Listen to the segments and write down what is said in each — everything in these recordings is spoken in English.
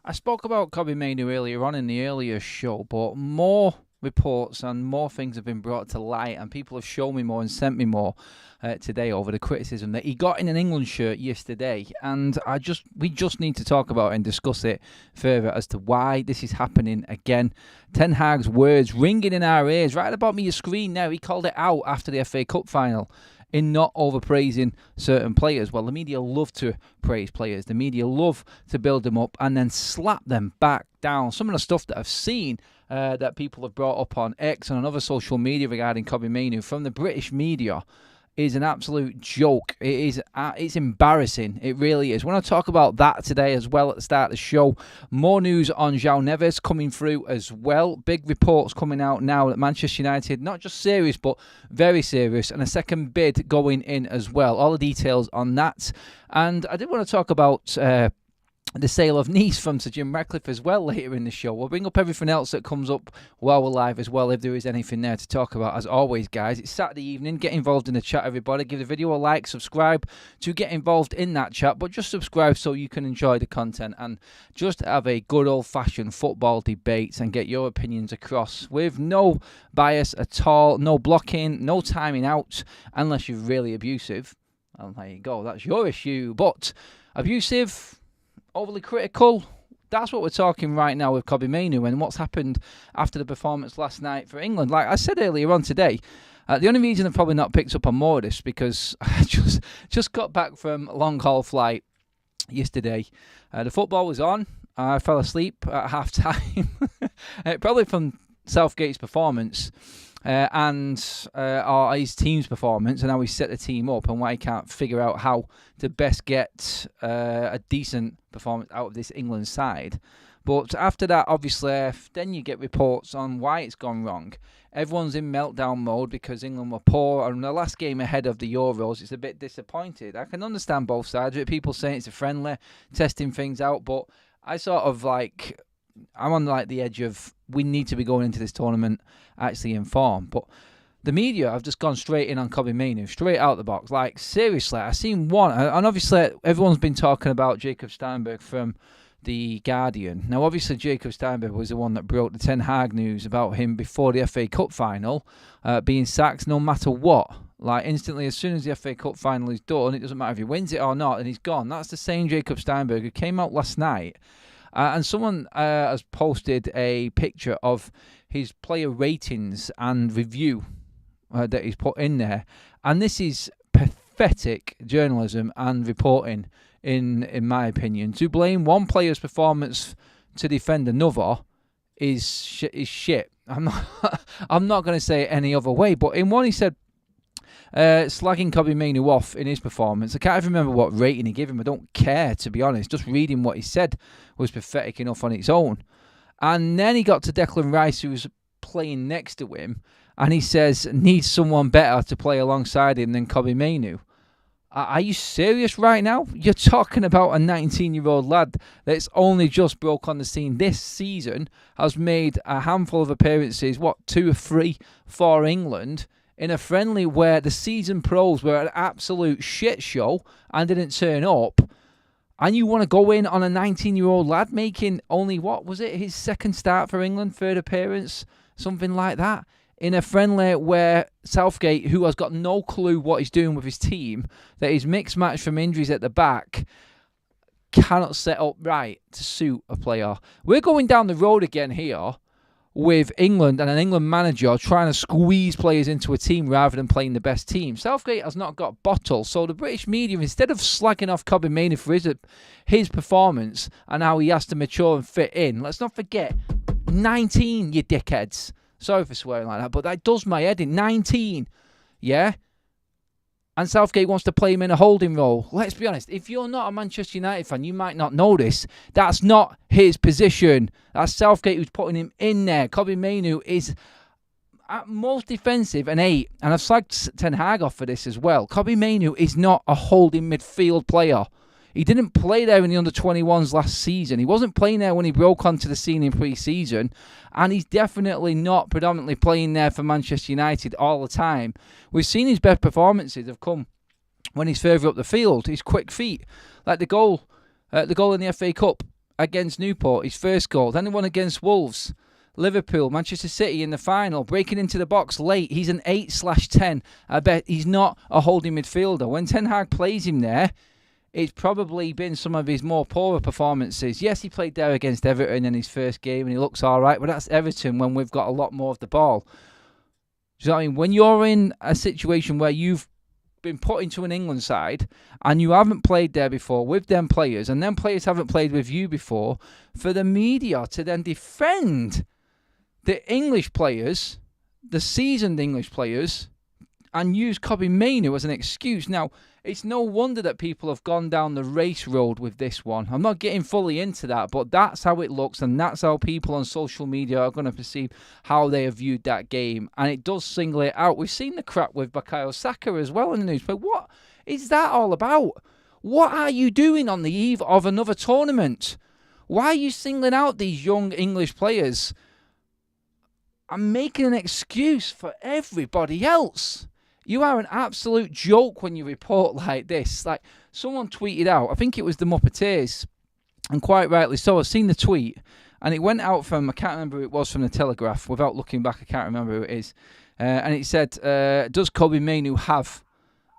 I spoke about Kobbie Mainoo earlier on in the earlier show, but more reports and more things have been brought to light, and people have shown me more and sent me more today over the criticism that he got in an England shirt yesterday, and we just need to talk about it and discuss it further as to why this is happening again. Ten Hag's words ringing in our ears right at the bottom of your screen now. He called it out after the FA Cup final in not overpraising certain players. Well, the media love to praise players. The media love to build them up and then slap them back down. Some of the stuff that I've seen that people have brought up on X and on other social media regarding Kobbie Mainoo from the British media is an absolute joke. It's embarrassing. It really is. I want to talk about that today as well at the start of the show. More news on João Neves coming through as well. Big reports coming out now that Manchester United, not just serious, but very serious, and a second bid going in as well. All the details on that. And I did want to talk about the sale of Nice from Sir Jim Ratcliffe as well later in the show. We'll bring up everything else that comes up while we're live as well, if there is anything there to talk about. As always, guys, it's Saturday evening. Get involved in the chat, everybody. Give the video a like, subscribe to get involved in that chat, but just subscribe so you can enjoy the content and just have a good old-fashioned football debate and get your opinions across with no bias at all, no blocking, no timing out, unless you're really abusive. Well, there you go. That's your issue. But abusive, overly critical, that's what we're talking right now with Kobbie Mainoo and what's happened after the performance last night for England. Like I said earlier on today, the only reason I've probably not picked up on more of this because I just got back from a long-haul flight yesterday. The football was on. I fell asleep at half-time, probably from Southgate's performance and his team's performance and how he set the team up and why he can't figure out how to best get a decent performance out of this England side. But after that, obviously, then you get reports on why it's gone wrong. Everyone's in meltdown mode because England were poor on the last game ahead of the Euros. It's a bit disappointed. I can understand both sides of it. People saying it's a friendly, testing things out, but I sort of I'm on the edge of we need to be going into this tournament actually in form. But the media have just gone straight in on Kobbie Mainoo, straight out the box. Like, seriously, I seen one. And obviously, everyone's been talking about Jacob Steinberg from The Guardian. Now, obviously, Jacob Steinberg was the one that broke the Ten Hag news about him before the FA Cup final being sacked no matter what. Like, instantly, as soon as the FA Cup final is done, it doesn't matter if he wins it or not, and he's gone. That's the same Jacob Steinberg who came out last night. And someone has posted a picture of his player ratings and review that he's put in there. And this is pathetic journalism and reporting, in my opinion. To blame one player's performance to defend another is shit. I'm not going to say it any other way. But in one he said, slagging Kobbie Mainoo off in his performance. I can't even remember what rating he gave him. I don't care, to be honest. Just reading what he said was pathetic enough on its own. And then he got to Declan Rice, who was playing next to him, and he says, needs someone better to play alongside him than Kobbie Mainoo. Are you serious right now? You're talking about a 19-year-old lad that's only just broke on the scene this season, has made a handful of appearances, 2 or 3 for England, in a friendly where the seasoned pros were an absolute shit show and didn't turn up, and you want to go in on a 19-year-old lad making only, his second start for England, third appearance, something like that, in a friendly where Southgate, who has got no clue what he's doing with his team, that he's mixed match from injuries at the back, cannot set up right to suit a player. We're going down the road again here with England and an England manager trying to squeeze players into a team rather than playing the best team. Southgate has not got bottle, so the British media, instead of slagging off Kobbie Mainoo for his performance and how he has to mature and fit in, let's not forget, 19, you dickheads. Sorry for swearing like that, but that does my head in. 19, yeah? And Southgate wants to play him in a holding role. Let's be honest, if you're not a Manchester United fan, you might not know this. That's not his position. That's Southgate who's putting him in there. Kobbie Mainoo is at most defensive an 8. And I've slagged Ten Hag off for this as well. Kobbie Mainoo is not a holding midfield player. He didn't play there in the under-21s last season. He wasn't playing there when he broke onto the scene in pre-season. And he's definitely not predominantly playing there for Manchester United all the time. We've seen his best performances have come when he's further up the field. His quick feet. Like the goal in the FA Cup against Newport, his first goal. Then he won against Wolves, Liverpool, Manchester City in the final, breaking into the box late. He's an 8/10. I bet he's not a holding midfielder. When Ten Hag plays him there, it's probably been some of his more poorer performances. Yes, he played there against Everton in his first game and he looks all right, but that's Everton when we've got a lot more of the ball. Do you know what I mean? When you're in a situation where you've been put into an England side and you haven't played there before with them players and them players haven't played with you before, for the media to then defend the English players, the seasoned English players, and use Kobbie Mainoo as an excuse. Now, it's no wonder that people have gone down the race road with this one. I'm not getting fully into that, but that's how it looks, and that's how people on social media are going to perceive how they have viewed that game. And it does single it out. We've seen the crap with Bukayo Saka as well in the news. But what is that all about? What are you doing on the eve of another tournament? Why are you singling out these young English players and making an excuse for everybody else? You are an absolute joke when you report like this. Like, someone tweeted out, I think it was the Muppeteers, and quite rightly so. I've seen the tweet, and it went out from, I can't remember who it was, from the Telegraph. Without looking back, I can't remember who it is. And it said, does Kobbie Mainoo have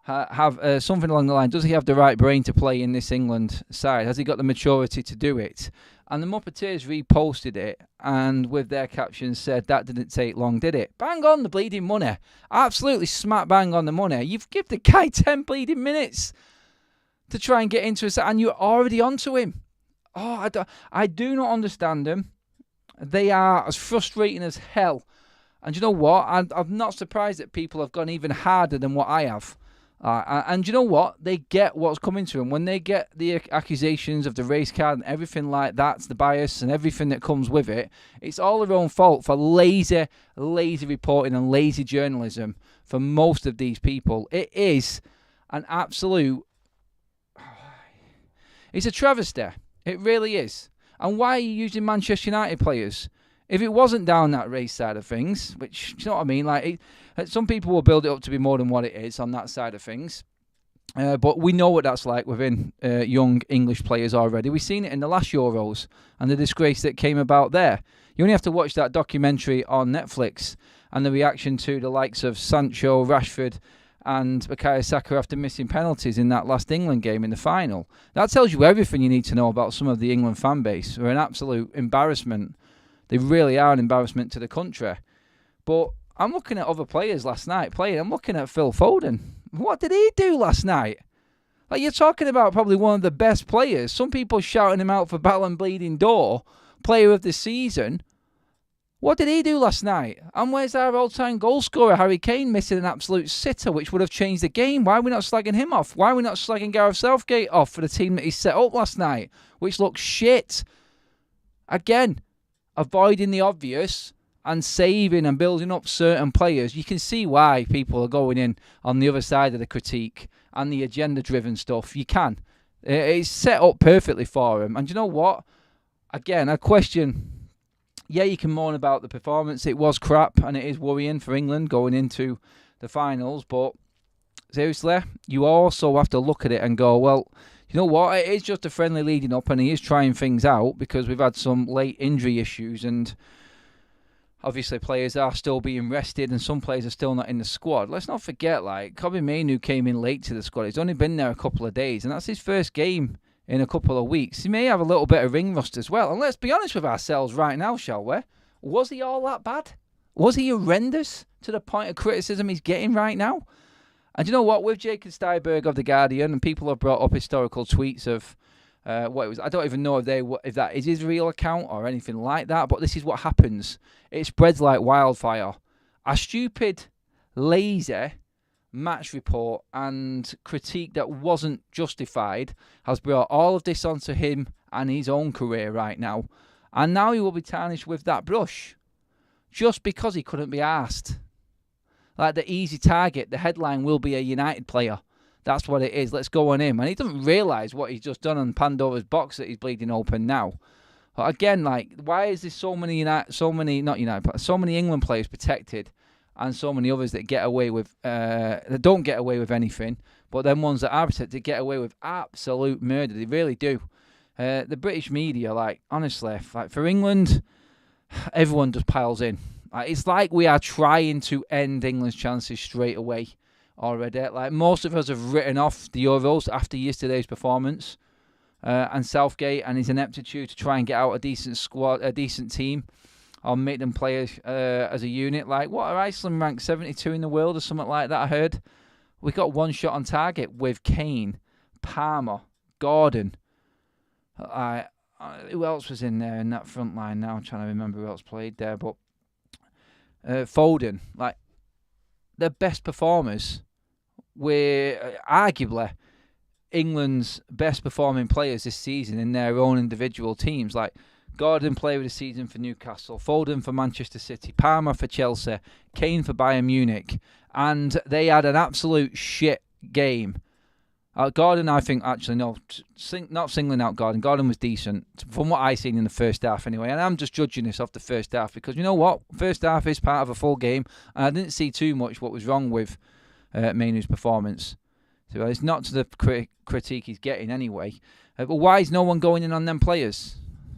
something along the line, does he have the right brain to play in this England side? Has he got the maturity to do it? And the Muppeteers reposted it, and with their caption said, that didn't take long, did it? Bang on the bleeding money. Absolutely smack bang on the money. You've given the guy 10 bleeding minutes to try and get into a set, and you're already onto him. Oh, I do not understand them. They are as frustrating as hell. And you know what? I'm not surprised that people have gone even harder than what I have. And you know what? They get what's coming to them. When they get the accusations of the race card and everything like that, the bias and everything that comes with it, it's all their own fault for lazy reporting and lazy journalism for most of these people. It is an absolute... It's a travesty. It really is. And why are you using Manchester United players? If it wasn't down that race side of things, which, you know what I mean? Like, some people will build it up to be more than what it is on that side of things. But we know what that's like within young English players already. We've seen it in the last Euros and the disgrace that came about there. You only have to watch that documentary on Netflix and the reaction to the likes of Sancho, Rashford and Bukayo Saka after missing penalties in that last England game in the final. That tells you everything you need to know about some of the England fan base. They're an absolute embarrassment. They really are an embarrassment to the country. But I'm looking at other players last night playing. I'm looking at Phil Foden. What did he do last night? Like, you're talking about probably one of the best players. Some people shouting him out for Ballon Bleeding Door, player of the season. What did he do last night? And where's our all-time goal scorer, Harry Kane, missing an absolute sitter, which would have changed the game? Why are we not slagging him off? Why are we not slagging Gareth Southgate off for the team that he set up last night, which looks shit? Again, avoiding the obvious and saving and building up certain players. You can see why people are going in on the other side of the critique and the agenda-driven stuff. You can. It's set up perfectly for him. And you know what? Again, I question... Yeah, you can moan about the performance. It was crap, and it is worrying for England going into the finals. But seriously, you also have to look at it and go, well, you know what? It is just a friendly leading up, and he is trying things out because we've had some late injury issues, and obviously players are still being rested, and some players are still not in the squad. Let's not forget, like, Kobbie Mainoo came in late to the squad. He's only been there a couple of days, and that's his first game in a couple of weeks. He may have a little bit of ring rust as well. And let's be honest with ourselves right now, shall we? Was he all that bad? Was he horrendous to the point of criticism he's getting right now? And you know what? With Jacob Steinberg of The Guardian, and people have brought up historical tweets of what it was. I don't even know if that is his real account or anything like that, but this is what happens. It spreads like wildfire. A stupid, lazy match report and critique that wasn't justified has brought all of this onto him and his own career right now. And now he will be tarnished with that brush just because he couldn't be asked. Like the easy target, the headline will be a United player. That's what it is. Let's go on him. And he doesn't realise what he's just done on Pandora's box that he's bleeding open now. But again, like, why is there so many England players protected and so many others that get away with, that don't get away with anything, but then ones that are protected get away with absolute murder? They really do. The British media, like, honestly, like for England, everyone just piles in. It's like we are trying to end England's chances straight away already. Like, most of us have written off the Euros after yesterday's performance, and Southgate and his ineptitude to try and get out a decent squad, a decent team, or make them play as a unit. Like, what are Iceland ranked 72 in the world or something like that? I heard we got one shot on target with Kane, Palmer, Gordon. Who else was in there in that front line now? I'm trying to remember who else played there, but Foden. Like, the best performers were arguably England's best performing players this season in their own individual teams. Like, Gordon played with the season for Newcastle, Foden for Manchester City, Palmer for Chelsea, Kane for Bayern Munich, and they had an absolute shit game. Gordon, I think, actually, no, not singling out Gordon. Gordon was decent, from what I seen in the first half anyway, and I'm just judging this off the first half, because you know what? First half is part of a full game, and I didn't see too much what was wrong with Mainoo's performance. So it's not to the critique he's getting anyway. But why is no one going in on them players?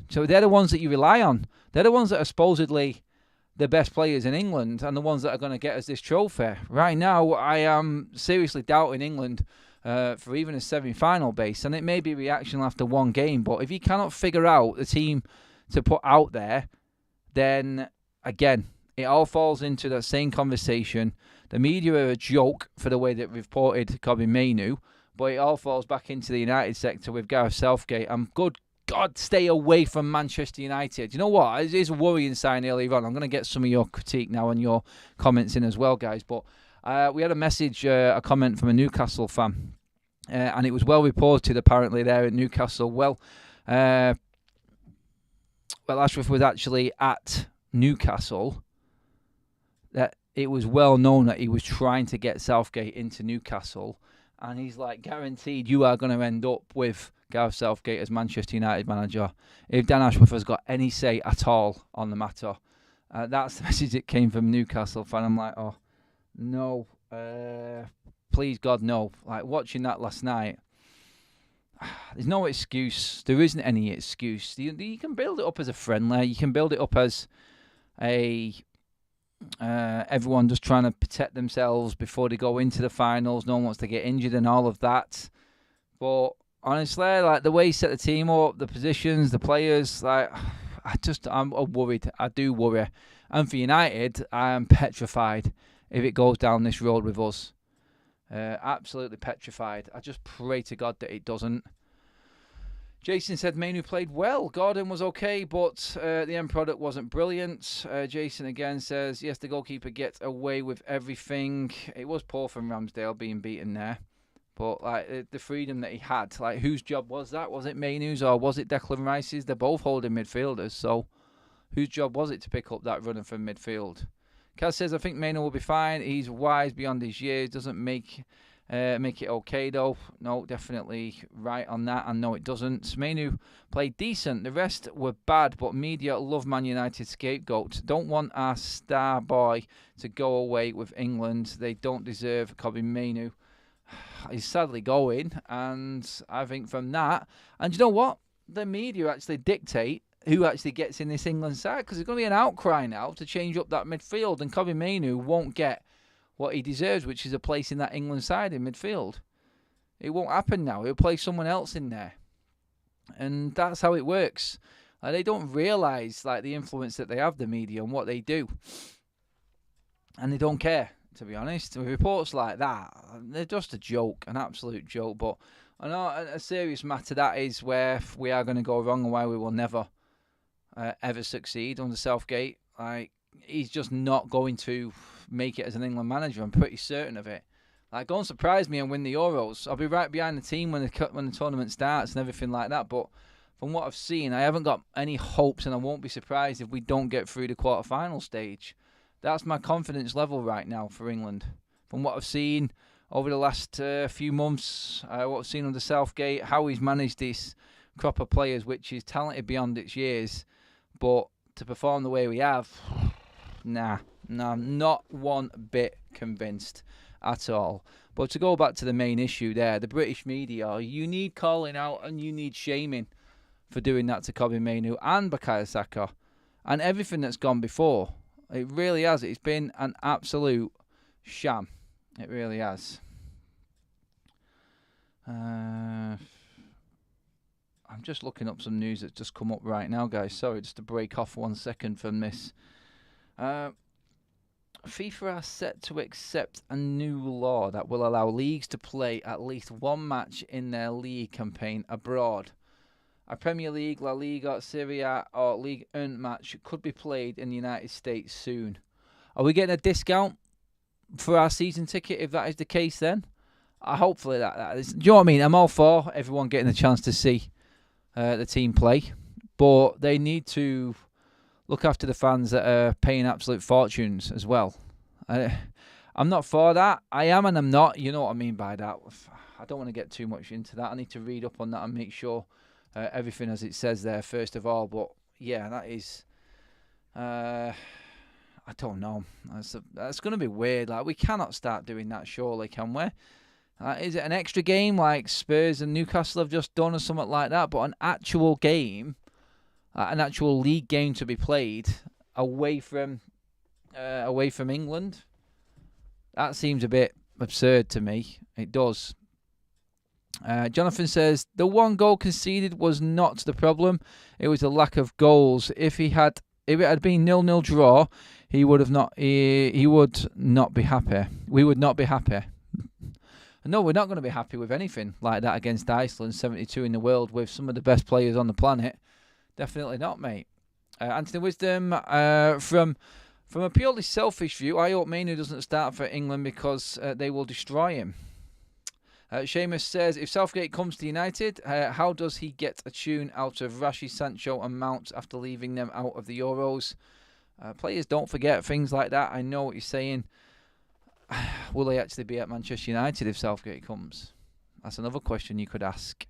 So they're the ones that you rely on. They're the ones that are supposedly the best players in England and the ones that are going to get us this trophy. Right now, I am seriously doubting England for even a semi-final base, and it may be reaction after one game, but if you cannot figure out the team to put out there, then again, it all falls into that same conversation. The media are a joke for the way that reported Kobbie Mainoo, but it all falls back into the United sector with Gareth Southgate, and good God, stay away from Manchester United. You know what? It is a worrying sign earlier on. I'm going to get some of your critique now and your comments in as well, guys, but we had a message, a comment from a Newcastle fan, and it was well reported apparently there at Newcastle. Well, Ratcliffe was actually at Newcastle. That it was well known that he was trying to get Southgate into Newcastle, and he's like, guaranteed you are going to end up with Gareth Southgate as Manchester United manager if Dan Ashworth has got any say at all on the matter. That's the message that came from Newcastle fan. I'm like, oh, no, please God, no. Like, watching that last night, there's no excuse. There isn't any excuse. You can build it up as a friendly. You can build it up as a everyone just trying to protect themselves before they go into the finals. No one wants to get injured and all of that. But honestly, like, the way he set the team up, the positions, the players, like, I'm worried. I do worry. And for United, I am petrified if it goes down this road with us. Absolutely petrified. I just pray to God that it doesn't. Jason said Mainoo played well. Gordon was okay, but the end product wasn't brilliant. Jason again says, yes, the goalkeeper gets away with everything. It was poor from Ramsdale being beaten there. But like the freedom that he had, like, whose job was that? Was it Mainoo's or was it Declan Rice's? They're both holding midfielders, so whose job was it to pick up that running from midfield? Kaz says, I think Mainoo will be fine. He's wise beyond his years. Doesn't make it okay, though. No, definitely right on that. And no, it doesn't. Mainoo played decent. The rest were bad, but media love Man United scapegoats. Don't want our star boy to go away with England. They don't deserve Kobbie Mainoo. He's sadly going, and I think from that, and you know what? The media actually dictate who actually gets in this England side, because there's going to be an outcry now to change up that midfield, and Kobbie Mainoo won't get what he deserves, which is a place in that England side in midfield. It won't happen now. He'll play someone else in there, and that's how it works. Like, they don't realise, like, the influence that they have, the media, and what they do, and they don't care. To be honest, with reports like that, they're just a joke, an absolute joke. But I know a serious matter that is where we are going to go wrong and why we will never ever succeed under Southgate. Like, he's just not going to make it as an England manager. I'm pretty certain of it. Like, go and surprise me and win the Euros. I'll be right behind the team when the tournament starts and everything like that. But from what I've seen, I haven't got any hopes, and I won't be surprised if we don't get through the quarter-final stage. That's my confidence level right now for England. From what I've seen over the last few months, what I've seen under Southgate, how he's managed this crop of players, which is talented beyond its years, but to perform the way we have, nah, I'm not one bit convinced at all. But to go back to the main issue there, the British media, you need calling out and you need shaming. for doing that to Kobbie Mainoo and Bukayo Saka and everything that's gone before. It really has. It's been an absolute sham. It really has. I'm just looking up some news that's just come up right now, guys. Sorry, just to break off 1 second from this. FIFA are set to accept a new law that will allow leagues to play at least one match in their league campaign abroad. A Premier League, La Liga, Serie A or Ligue 1 match could be played in the United States soon. Are we getting a discount for our season ticket if that is the case then? Hopefully that is. Do you know what I mean? I'm all for everyone getting a chance to see the team play, but they need to look after the fans that are paying absolute fortunes as well. I'm not for that. I am and I'm not. You know what I mean by that. I don't want to get too much into that. I need to read up on that and make sure everything as it says there first of all. But yeah, that is. I don't know. That's going to be weird. Like, we cannot start doing that, surely, can we? Is it an extra game like Spurs and Newcastle have just done or something like that? But an actual game, an actual league game to be played away from England, that seems a bit absurd to me. It does. Jonathan says the one goal conceded was not the problem. It was the lack of goals. If it had been 0-0 draw, he would not be happy. We would not be happy. No, we're not going to be happy with anything like that against Iceland, 72 in the world, with some of the best players on the planet. Definitely not, mate. Anthony Wisdom, from a purely selfish view, I hope Mainoo doesn't start for England because they will destroy him. Seamus says, if Southgate comes to United, how does he get a tune out of Rashi, Sancho and Mount after leaving them out of the Euros? Players don't forget things like that. I know what you're saying. Will they actually be at Manchester United if Southgate comes? That's another question you could ask.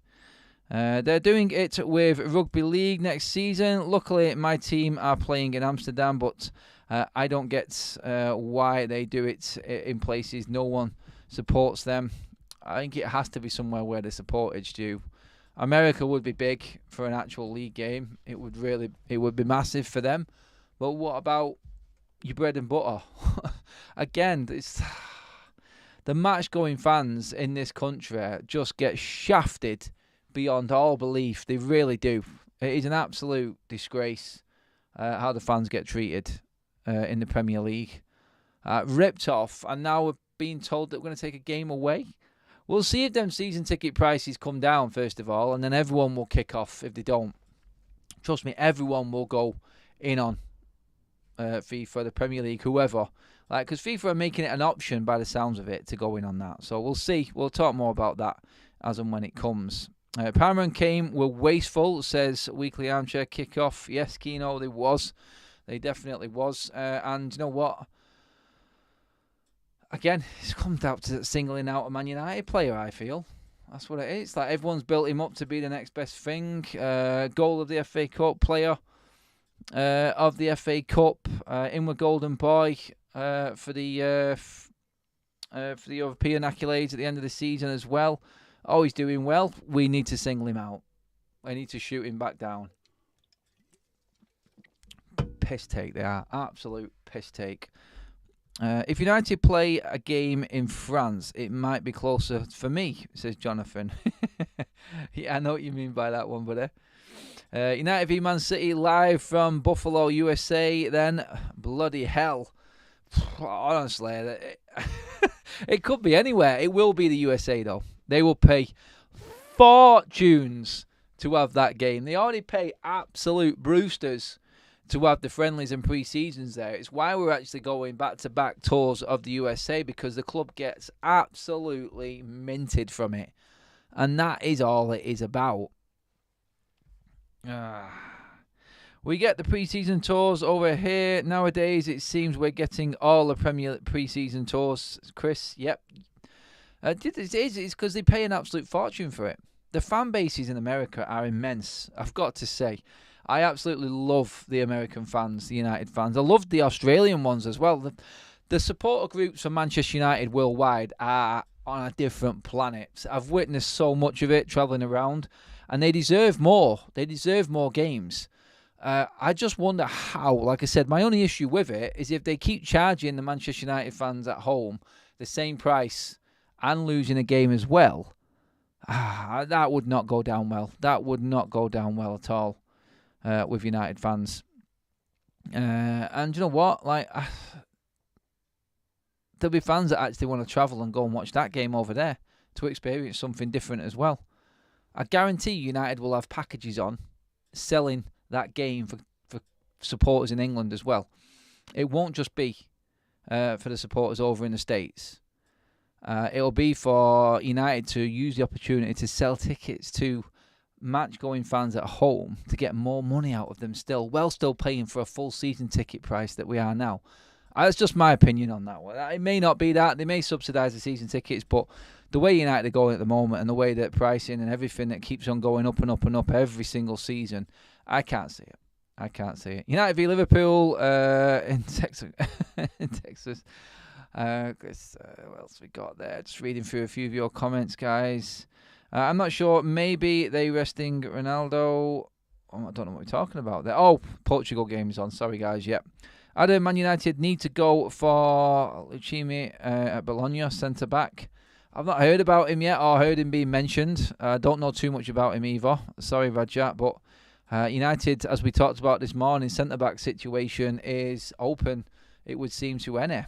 They're doing it with Rugby League next season. Luckily, my team are playing in Amsterdam, but I don't get why they do it in places no one supports them. I think it has to be somewhere where the supportage do. America would be big for an actual league game. It would be massive for them. But what about your bread and butter? Again, the match-going fans in this country just get shafted beyond all belief. They really do. It is an absolute disgrace how the fans get treated in the Premier League. Ripped off, and now we're being told that we're going to take a game away. We'll see if them season ticket prices come down, first of all, and then everyone will kick off if they don't. Trust me, everyone will go in on FIFA, the Premier League, whoever. Because FIFA are making it an option by the sounds of it to go in on that. So we'll see. We'll talk more about that as and when it comes. Palmer and Kane were wasteful, says Weekly Armchair Kickoff. Yes, Keno, they was. They definitely was. And you know what? Again, it's come down to singling out a Man United player, I feel. That's what it is. Like, everyone's built him up to be the next best thing. Goal of the FA Cup, player of the FA Cup, in with Golden Boy for the European accolades at the end of the season as well. Oh, he's doing well. We need to single him out. I need to shoot him back down. Piss take, they are. Absolute piss take. If United play a game in France, it might be closer for me, says Jonathan. Yeah, I know what you mean by that one, buddy. United v Man City live from Buffalo, USA. Then, bloody hell. Honestly, it could be anywhere. It will be the USA, though. They will pay fortunes to have that game. They already pay absolute Brewsters to have the friendlies and pre-seasons there. It's why we're actually going back-to-back tours of the USA, because the club gets absolutely minted from it. And that is all it is about. We get the pre-season tours over here. Nowadays, it seems we're getting all the Premier pre-season tours. Chris, yep. It's because they pay an absolute fortune for it. The fan bases in America are immense, I've got to say. I absolutely love the American fans, the United fans. I love the Australian ones as well. The supporter groups for Manchester United worldwide are on a different planet. I've witnessed so much of it travelling around. and they deserve more. They deserve more games. I just wonder how. Like I said, my only issue with it is if they keep charging the Manchester United fans at home the same price and losing a game as well. That would not go down well. That would not go down well at all with United fans. And you know what? Like, there'll be fans that actually want to travel and go and watch that game over there to experience something different as well. I guarantee United will have packages on selling that game for supporters in England as well. It won't just be for the supporters over in the States. It'll be for United to use the opportunity to sell tickets to match-going fans at home to get more money out of them still, while still paying for a full season ticket price that we are now. That's just my opinion on that one. It may not be that. They may subsidise the season tickets, but the way United are going at the moment and the way that pricing and everything that keeps on going up and up and up every single season, I can't see it. I can't see it. United v Liverpool in Texas. in Texas. What else we got there? Just reading through a few of your comments, guys. I'm not sure. Maybe they resting Ronaldo. I don't know what we're talking about there. Oh, Portugal game's on. Sorry, guys. Yep. Adam, Man United need to go for Lucchini at Bologna, centre-back. I've not heard about him yet or heard him being mentioned. I don't know too much about him either. Sorry, Rajat, but United, as we talked about this morning, centre-back situation is open, it would seem, to any.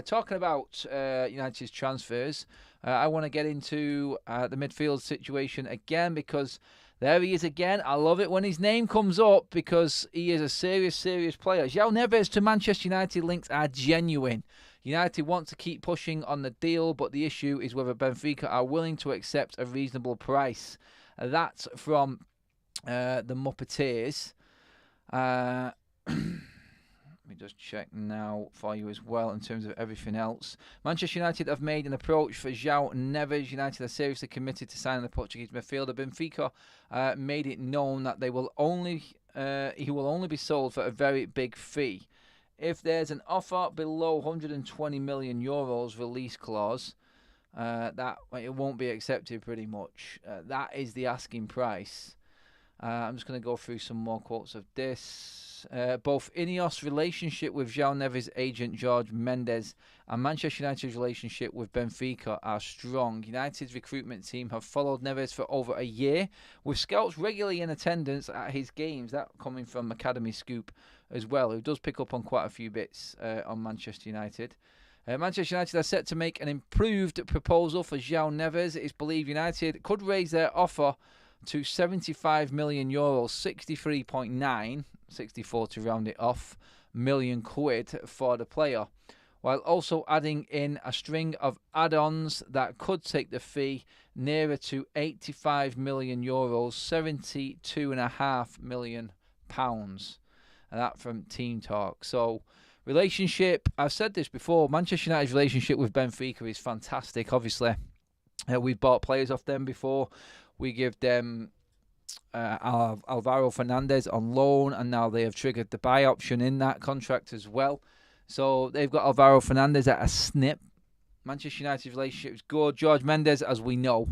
Talking about United's transfers, I want to get into the midfield situation again because there he is again. I love it when his name comes up because he is a serious, serious player. João Neves to Manchester United links are genuine. United want to keep pushing on the deal, but the issue is whether Benfica are willing to accept a reasonable price. That's from the Muppeteers. Let me just check now for you as well in terms of everything else. Manchester United have made an approach for João Neves. United are seriously committed to signing the Portuguese midfielder. Benfica made it known that he will only be sold for a very big fee. If there's an offer below 120 million euros release clause, that it won't be accepted pretty much. That is the asking price. I'm just going to go through some more quotes of this. Both Ineos' relationship with João Neves' agent Jorge Mendes and Manchester United's relationship with Benfica are strong. United's recruitment team have followed Neves for over a year, with scouts regularly in attendance at his games. That coming from Academy Scoop as well, who does pick up on quite a few bits on Manchester United. Manchester United are set to make an improved proposal for João Neves. It is believed United could raise their offer to 75 million euros, 63.9, 64 to round it off, million quid for the player, while also adding in a string of add-ons that could take the fee nearer to 85 million euros, 72.5 million pounds. And that from Team Talk. So, relationship, I've said this before, Manchester United's relationship with Benfica is fantastic. Obviously, we've bought players off them before. We give them Alvaro Fernandez on loan, and now they have triggered the buy option in that contract as well. So they've got Alvaro Fernandez at a snip. Manchester United's relationship is good. Jorge Mendes, as we know,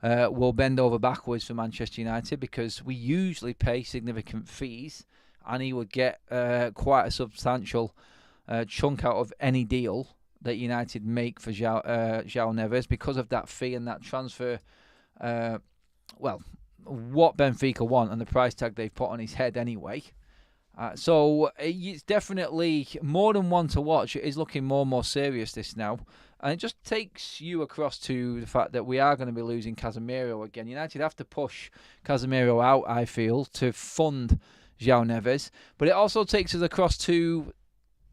will bend over backwards for Manchester United because we usually pay significant fees, and he would get quite a substantial chunk out of any deal that United make for João Neves because of that fee and that transfer. What Benfica want and the price tag they've put on his head anyway. So it's definitely more than one to watch. It is looking more and more serious this now. And it just takes you across to the fact that we are going to be losing Casemiro again. United have to push Casemiro out, I feel, to fund João Neves. But it also takes us across to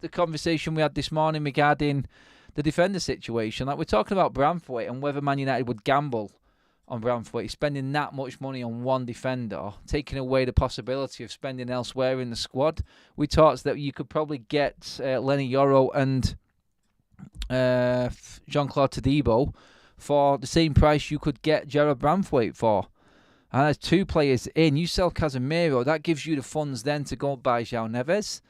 the conversation we had this morning regarding the defender situation. Like, we're talking about Branthwaite and whether Man United would gamble on Branthwaite, spending that much money on one defender, taking away the possibility of spending elsewhere in the squad. We talked that you could probably get Lenny Yoro and Jean-Claude Todibo for the same price you could get Gerard Branthwaite for. And there's two players in. You sell Casemiro, that gives you the funds then to go buy João Neves.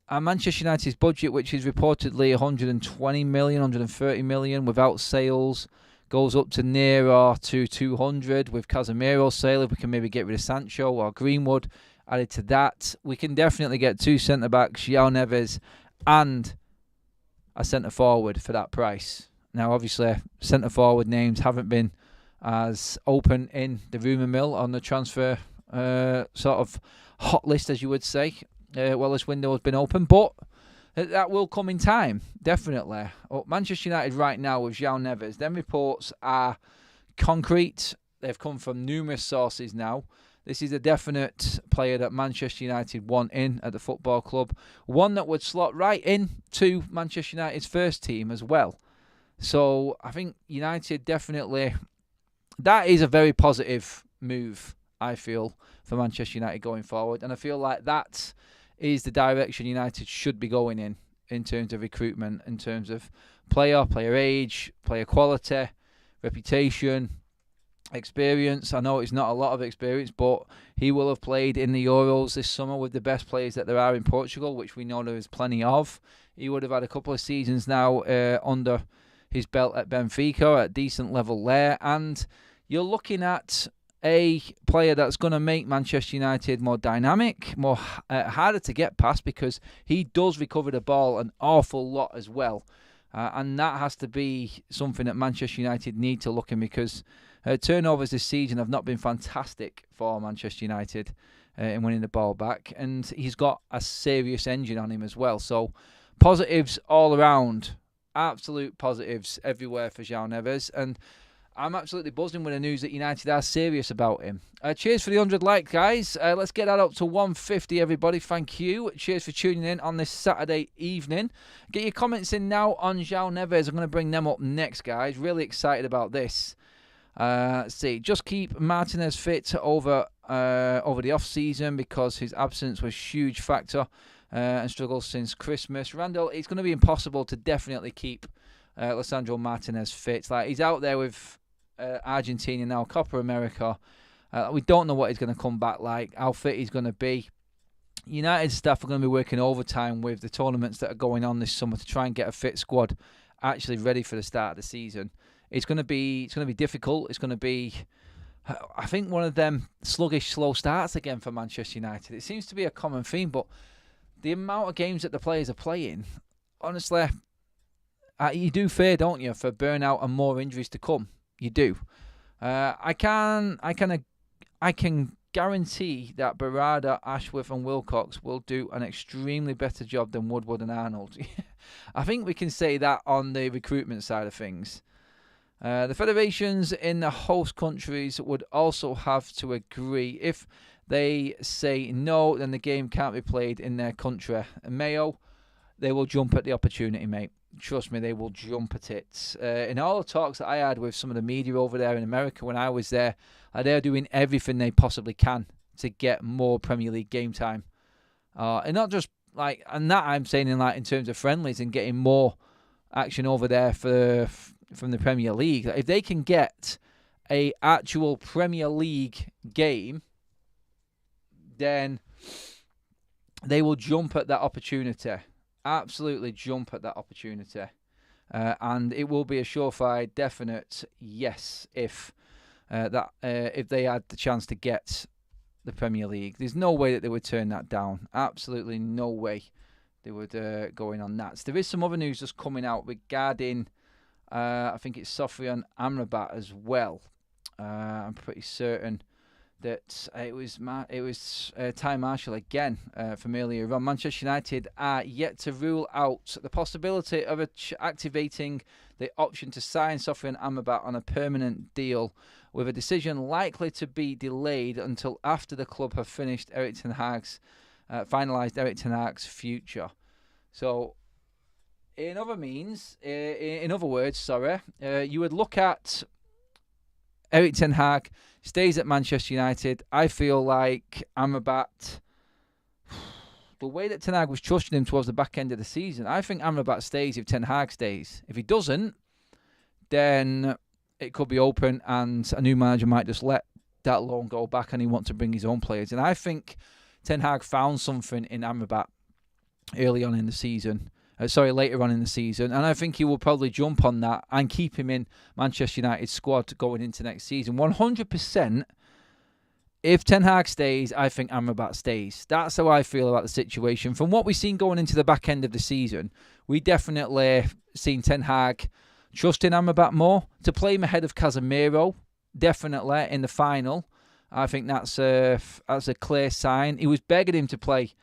And Manchester United's budget, which is reportedly 120 million, 130 million without sales, goes up to nearer to 200 with Casemiro's sale. If we can maybe get rid of Sancho or Greenwood added to that, we can definitely get 2 centre-backs, João Neves and a centre-forward for that price. Now, obviously, centre-forward names haven't been as open in the rumour mill on the transfer sort of hot list, as you would say, while this window has been open, but that will come in time, definitely. Manchester United right now with João Neves, them reports are concrete. They've come from numerous sources now. This is a definite player that Manchester United want in at the football club. One that would slot right in to Manchester United's first team as well. So I think United definitely, that is a very positive move, I feel, for Manchester United going forward. And I feel like that is the direction United should be going in terms of recruitment, in terms of player age, player quality, reputation, experience. I know it's not a lot of experience, but he will have played in the Euros this summer with the best players that there are in Portugal, which we know there is plenty of. He would have had a couple of seasons now under his belt at Benfica at decent level there, and you're looking at a player that's going to make Manchester United more dynamic, more harder to get past, because he does recover the ball an awful lot as well. And that has to be something that Manchester United need to look in, because turnovers this season have not been fantastic for Manchester United in winning the ball back. And he's got a serious engine on him as well. So positives all around. Absolute positives everywhere for João Neves. And I'm absolutely buzzing with the news that United are serious about him. Cheers for the 100 likes, guys. Let's get that up to 150, everybody. Thank you. Cheers for tuning in on this Saturday evening. Get your comments in now on João Neves. I'm going to bring them up next, guys. Really excited about this. Let's see. Just keep Martinez fit over the off-season, because his absence was a huge factor and struggle since Christmas. Randall, it's going to be impossible to definitely keep Lisandro Martinez fit. Like, he's out there with Argentina now, Copa America. We don't know what he's going to come back like, how fit he's going to be. United staff are going to be working overtime with the tournaments that are going on this summer to try and get a fit squad actually ready for the start of the season. It's going to be difficult. It's going to be, I think, one of them sluggish, slow starts again for Manchester United. It seems to be a common theme, but the amount of games that the players are playing, honestly, you do fear, don't you, for burnout and more injuries to come. You do. I can guarantee that Barada, Ashworth and Wilcox will do an extremely better job than Woodward and Arnold. I think we can say that on the recruitment side of things. The federations in the host countries would also have to agree. If they say no, then the game can't be played in their country. And Mayo, they will jump at the opportunity, mate. Trust me, they will jump at it. In all the talks that I had with some of the media over there in America when I was there, they're doing everything they possibly can to get more Premier League game time. And not just like, and that I'm saying in terms of friendlies and getting more action over there from the Premier League. If they can get a actual Premier League game, then they will jump at that opportunity. Absolutely jump at that opportunity. And it will be a surefire, definite yes if they had the chance to get the Premier League. There's no way that they would turn that down. Absolutely no way they would go in on that. So there is some other news just coming out regarding, I think it's Sofian Amrabat as well. I'm pretty certain that it was Ty Marshall again from earlier on. Manchester United are yet to rule out the possibility of activating the option to sign Sofian Amrabat on a permanent deal, with a decision likely to be delayed until after the club have finished finalised Erik ten Hag's future. So, in other words, you would look at Erik ten Hag stays at Manchester United. I feel like Amrabat, the way that Ten Hag was trusting him towards the back end of the season, I think Amrabat stays if Ten Hag stays. If he doesn't, then it could be open and a new manager might just let that loan go back and he wants to bring his own players. And I think Ten Hag found something in Amrabat early on in the season later on in the season. And I think he will probably jump on that and keep him in Manchester United's squad going into next season. 100%. If Ten Hag stays, I think Amrabat stays. That's how I feel about the situation. From what we've seen going into the back end of the season, we definitely seen Ten Hag trusting Amrabat more to play him ahead of Casemiro. Definitely in the final. I think that's a clear sign. He was begging him to play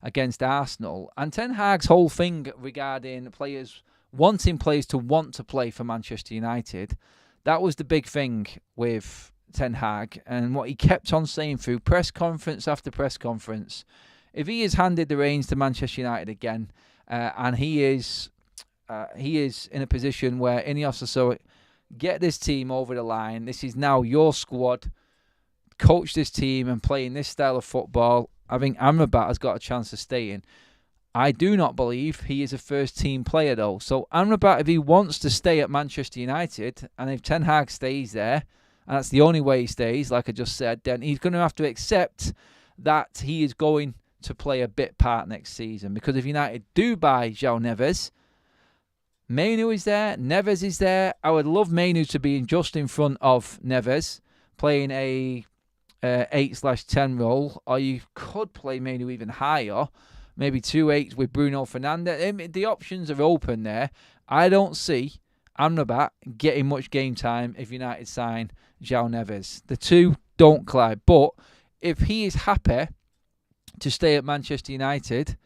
against Arsenal. And Ten Hag's whole thing regarding players, wanting players to want to play for Manchester United, that was the big thing with Ten Hag, and what he kept on saying through press conference after press conference. If he is handed the reins to Manchester United again, and he is in a position where Ineos are so, get this team over the line. This is now your squad. Coach this team and playing this style of football. I think Amrabat has got a chance of staying. I do not believe he is a first-team player, though. So Amrabat, if he wants to stay at Manchester United, and if Ten Hag stays there, and that's the only way he stays, like I just said, then he's going to have to accept that he is going to play a bit part next season. Because if United do buy João Neves, Mainoo is there, Neves is there. I would love Mainoo to be just in front of Neves, playing a 8/10 role, or you could play Mainoo even higher, maybe 2/8 with Bruno Fernandes. The options are open there. I don't see Amrabat getting much game time if United sign João Neves. The two don't collide. But if he is happy to stay at Manchester United,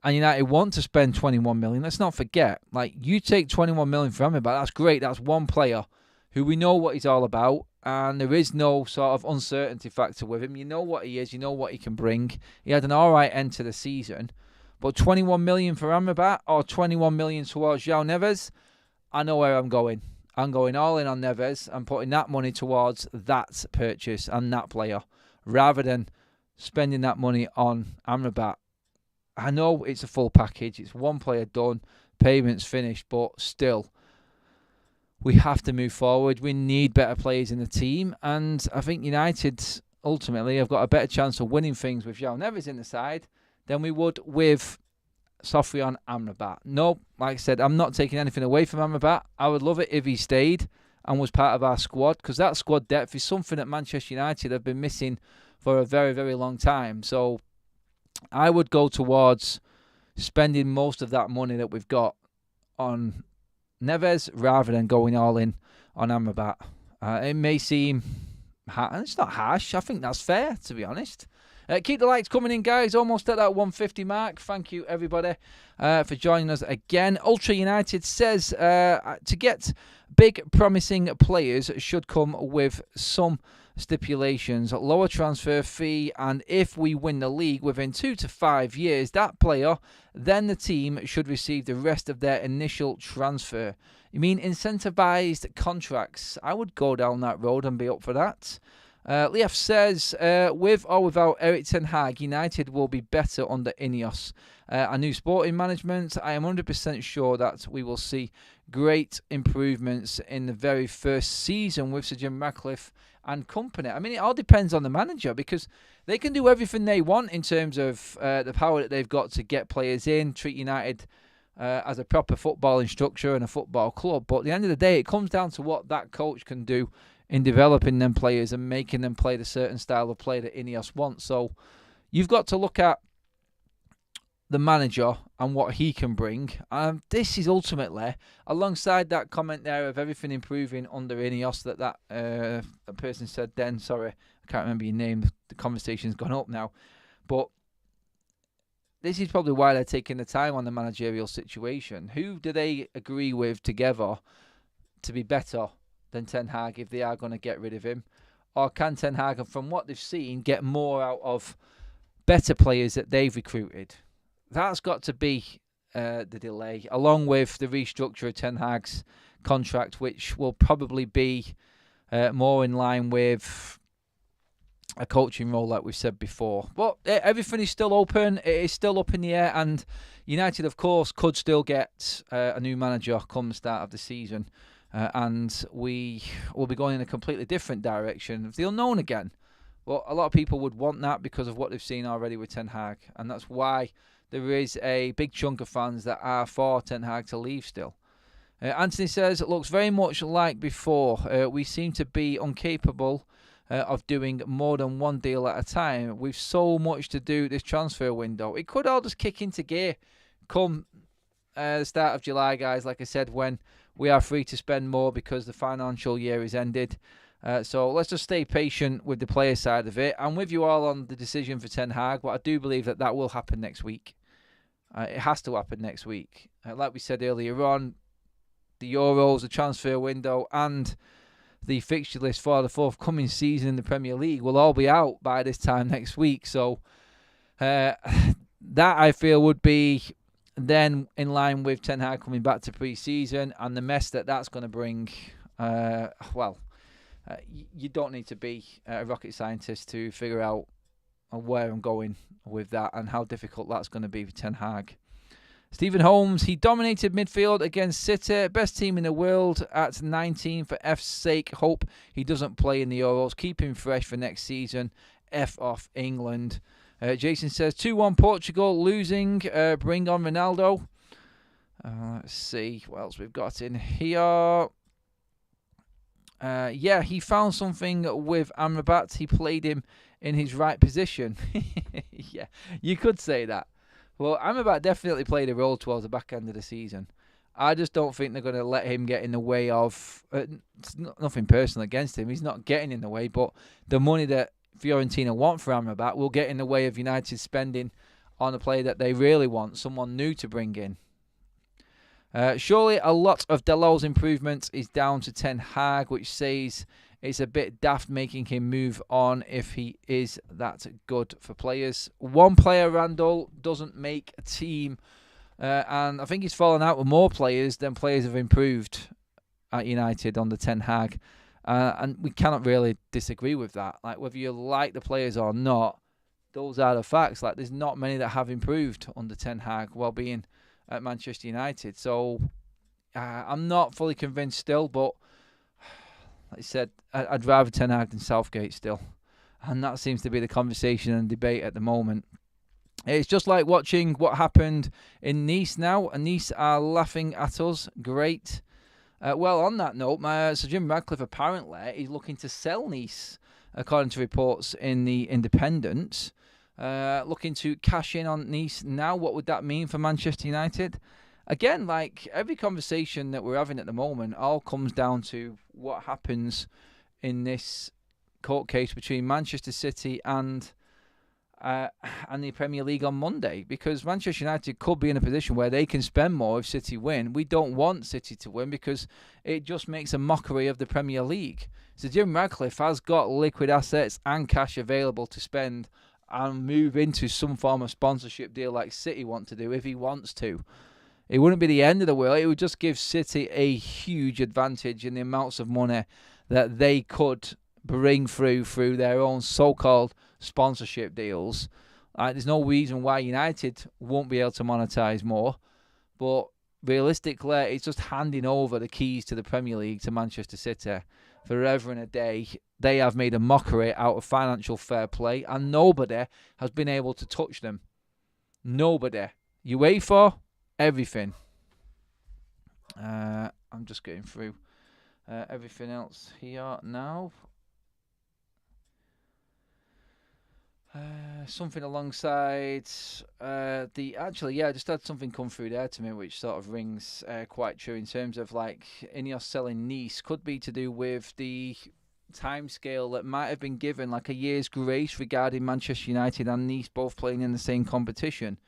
and United want to spend 21 million, let's not forget, like, you take 21 million from Amrabat, that's great. That's one player who we know what he's all about, and there is no sort of uncertainty factor with him. You know what he is, you know what he can bring. He had an alright end to the season. But 21 million for Amrabat, or 21 million towards João Neves, I know where I'm going. I'm going all in on Neves and putting that money towards that purchase and that player, rather than spending that money on Amrabat. I know it's a full package. It's one player done, payments finished, but still, we have to move forward. We need better players in the team, and I think United ultimately have got a better chance of winning things with João Neves in the side than we would with Sofiane Amrabat. No, like I said, I'm not taking anything away from Amrabat. I would love it if he stayed and was part of our squad, because that squad depth is something that Manchester United have been missing for a very, very long time. So I would go towards spending most of that money that we've got on Neves rather than going all in on Amrabat. It may seem it's not harsh. I think that's fair, to be honest. Keep the likes coming in, guys. Almost at that 150 mark. Thank you, everybody, for joining us again. Ultra United says to get big, promising players should come with some stipulations. Lower transfer fee, and if we win the league within 2 to 5 years, that player, then the team should receive the rest of their initial transfer. You mean incentivized contracts? I would go down that road and be up for that. Leaf says, with or without Erik Ten Hag, United will be better under Ineos. A new sporting management, I am 100% sure that we will see great improvements in the very first season with Sir Jim Ratcliffe and company. I mean, it all depends on the manager, because they can do everything they want in terms of the power that they've got to get players in, treat United as a proper footballing structure and a football club. But at the end of the day, it comes down to what that coach can do in developing them players and making them play the certain style of play that Ineos wants. So you've got to look at the manager and what he can bring. This is ultimately, alongside that comment there of everything improving under Ineos, that person said then, sorry, I can't remember your name, the conversation's gone up now. But this is probably why they're taking the time on the managerial situation. Who do they agree with together to be better than Ten Hag if they are going to get rid of him? Or can Ten Hag, from what they've seen, get more out of better players that they've recruited? That's got to be the delay, along with the restructure of Ten Hag's contract, which will probably be more in line with a coaching role, like we've said before. But everything is still open. It is still up in the air, and United, of course, could still get a new manager come the start of the season. And we will be going in a completely different direction of the unknown again. Well, a lot of people would want that because of what they've seen already with Ten Hag. And that's why there is a big chunk of fans that are for Ten Hag to leave still. Anthony says, it looks very much like before. We seem to be incapable of doing more than one deal at a time. We've so much to do this transfer window. It could all just kick into gear come the start of July, guys. Like I said, when we are free to spend more because the financial year is ended. So let's just stay patient with the player side of it. I'm with you all on the decision for Ten Hag, but I do believe that will happen next week. It has to happen next week. Like we said earlier on, the Euros, the transfer window, and the fixture list for the forthcoming season in the Premier League will all be out by this time next week. So that, I feel, would be then in line with Ten Hag coming back to pre-season and the mess that's going to bring. You don't need to be a rocket scientist to figure out where I'm going with that and how difficult that's going to be for Ten Hag. Stephen Holmes, he dominated midfield against City, best team in the world at 19. For F's sake, hope he doesn't play in the Euros. Keep him fresh for next season. F off England. Jason says 2-1 Portugal losing. Bring on Ronaldo. Let's see what else we've got in here. He found something with Amrabat. He played him in his right position. Yeah, you could say that. Well, Amrabat definitely played a role towards the back end of the season. I just don't think they're going to let him get in the way of... it's nothing personal against him. He's not getting in the way, but the money that Fiorentina want for Amrabat will get in the way of United spending on a player that they really want, someone new to bring in. Surely a lot of Dalot's improvements is down to Ten Hag, which says it's a bit daft making him move on if he is that good for players. One player, Randall, doesn't make a team. And I think he's fallen out with more players than players have improved at United under Ten Hag. And we cannot really disagree with that. Like, whether you like the players or not, those are the facts. Like, there's not many that have improved under Ten Hag while being at Manchester United. So I'm not fully convinced still, but like I said, I'd rather Ten Hag than Southgate still. And that seems to be the conversation and debate at the moment. It's just like watching what happened in Nice now. And Nice are laughing at us. Great. Well, on that note, Sir Jim Ratcliffe apparently is looking to sell Nice, according to reports in the Independent. Looking to cash in on Nice now. What would that mean for Manchester United? Again, like every conversation that we're having at the moment all comes down to what happens in this court case between Manchester City and the Premier League on Monday, because Manchester United could be in a position where they can spend more if City win. We don't want City to win because it just makes a mockery of the Premier League. So Jim Ratcliffe has got liquid assets and cash available to spend and move into some form of sponsorship deal like City want to do if he wants to. It wouldn't be the end of the world. It would just give City a huge advantage in the amounts of money that they could bring through their own so-called sponsorship deals. There's no reason why United won't be able to monetize more. But realistically, it's just handing over the keys to the Premier League to Manchester City forever and a day. They have made a mockery out of financial fair play, and nobody has been able to touch them. Nobody. UEFA, everything. I'm just getting through everything else here now. Something alongside I just had something come through there to me which sort of rings quite true in terms of like Ineos selling Nice could be to do with the timescale that might have been given, like a year's grace regarding Manchester United and Nice both playing in the same competition.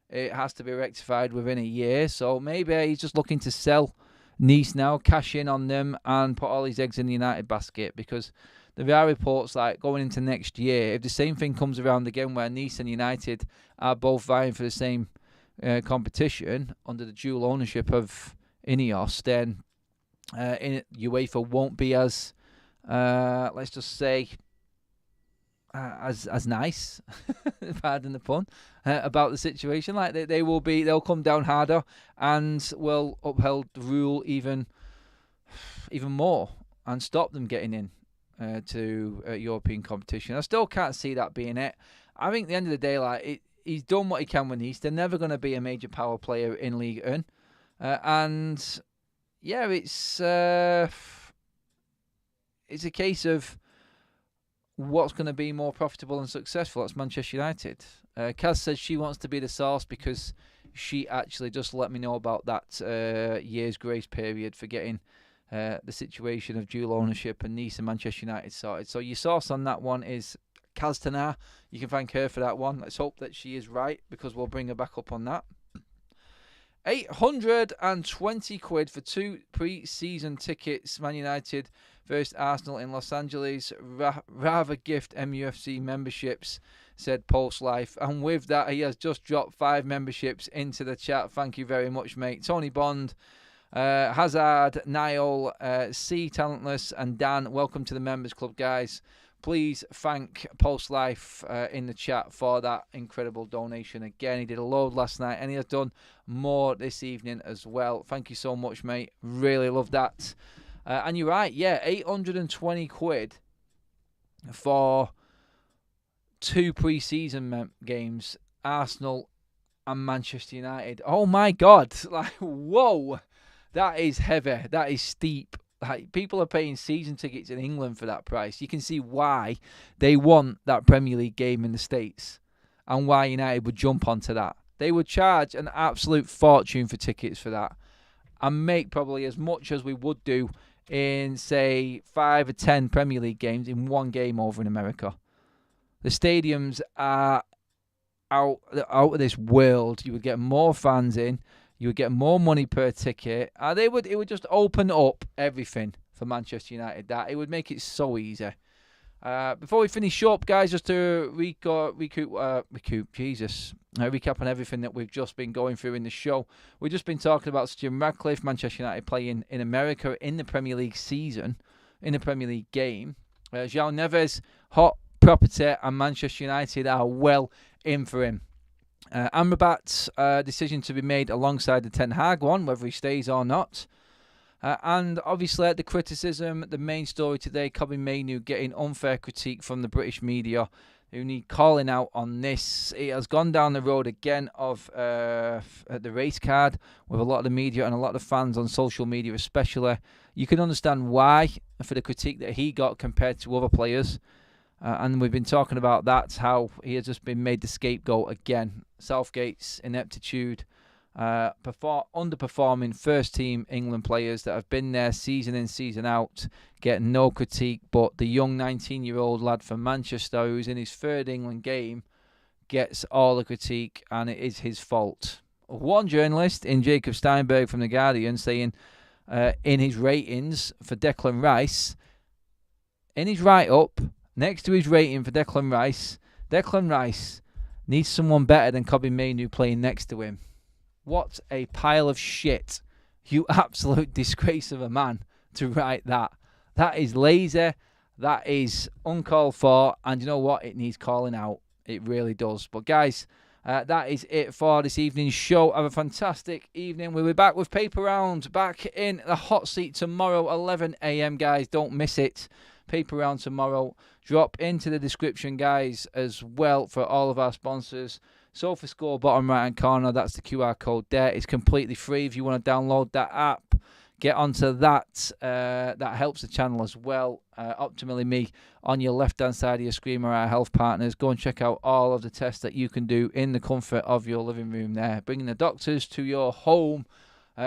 It has to be rectified within a year, so maybe he's just looking to sell Nice now, cash in on them and put all his eggs in the United basket, because there are reports like going into next year, if the same thing comes around again where Nice and United are both vying for the same competition under the dual ownership of Ineos, then UEFA won't be as, let's just say, as nice, pardon the pun, about the situation. Like they'll come down harder and will uphold the rule even more and stop them getting in to European competition. I still can't see that being it. I think at the end of the day, like he's done what he can with Nice. They're never going to be a major power player in Ligue 1. And yeah, it's a case of what's going to be more profitable and successful. That's Manchester United. Kaz says she wants to be the source because she actually just let me know about that year's grace period for getting the situation of dual ownership and Nice and Manchester United sorted. So your source on that one is Kaz Tanar. You can thank her for that one. Let's hope that she is right, because we'll bring her back up on that. 820 quid for 2 pre-season tickets. Man United versus Arsenal in Los Angeles. Rather gift MUFC memberships, said Post Life. And with that, he has just dropped 5 memberships into the chat. Thank you very much, mate. Tony Bond, Hazard, Niall, C Talentless, and Dan. Welcome to the Members Club, guys. Please thank Post Life in the chat for that incredible donation. Again, he did a load last night, and he has done more this evening as well. Thank you so much, mate. Really love that. And you're right, yeah, 820 quid for 2 pre-season games, Arsenal and Manchester United. Oh my God, like, whoa, that is heavy, that is steep. Like, people are paying season tickets in England for that price. You can see why they want that Premier League game in the States and why United would jump onto that. They would charge an absolute fortune for tickets for that and make probably as much as we would do in, say, 5 or 10 Premier League games in one game over in America. The stadiums are out of this world. You would get more fans in. You would get more money per ticket. It would just open up everything for Manchester United. That it would make it so easy. Before we finish up, guys, just to recap on everything that we've just been going through in the show. We've just been talking about Jim Ratcliffe, Manchester United playing in America in the Premier League season, in the Premier League game. João Neves, hot property, and Manchester United are well in for him. Amrabat's decision to be made alongside the Ten Hag one, whether he stays or not. And obviously the criticism, the main story today, Kobbie Mainoo getting unfair critique from the British media who need calling out on this. It has gone down the road again of the race card with a lot of the media and a lot of fans on social media especially. You can understand why for the critique that he got compared to other players. And we've been talking about that, how he has just been made the scapegoat again. Southgate's ineptitude, underperforming first-team England players that have been there season in, season out, get no critique, but the young 19-year-old lad from Manchester who's in his 3rd England game gets all the critique, and it is his fault. One journalist in Jacob Steinberg from The Guardian saying in his ratings for Declan Rice, in his write-up, next to his rating for Declan Rice needs someone better than Kobbie Mainoo playing next to him. What a pile of shit. You absolute disgrace of a man to write that. That is lazy. That is uncalled for. And you know what? It needs calling out. It really does. But guys, that is it for this evening's show. Have a fantastic evening. We'll be back with Paper Round. Back in the hot seat tomorrow, 11 a.m. guys. Don't miss it. Paper Round tomorrow. Drop into the description, guys, as well for all of our sponsors. SofaScore, bottom right-hand corner. That's the QR code there. It's completely free if you want to download that app. Get onto that. That helps the channel as well. Optimally Me on your left-hand side of your screen are our health partners. Go and check out all of the tests that you can do in the comfort of your living room there. Bringing the doctors to your home.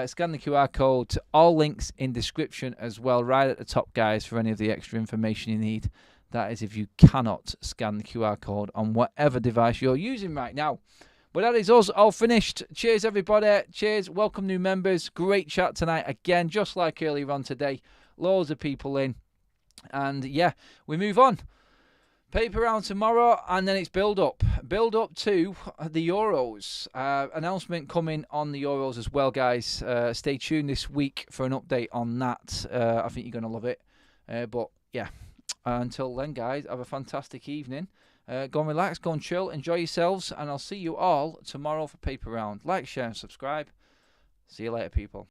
Scan the QR code. All links in description as well, right at the top, guys, for any of the extra information you need. That is if you cannot scan the QR code on whatever device you're using right now. But that is us all finished. Cheers, everybody. Cheers. Welcome new members. Great chat tonight. Again, just like earlier on today. Loads of people in. And yeah, we move on. Paper Round tomorrow, and then it's build up. Build up to the Euros. Announcement coming on the Euros as well, guys. Stay tuned this week for an update on that. I think you're going to love it. But yeah. Until then, guys, have a fantastic evening. Go and relax, go and chill, enjoy yourselves, and I'll see you all tomorrow for Paper Round. Like, share, and subscribe. See you later, people.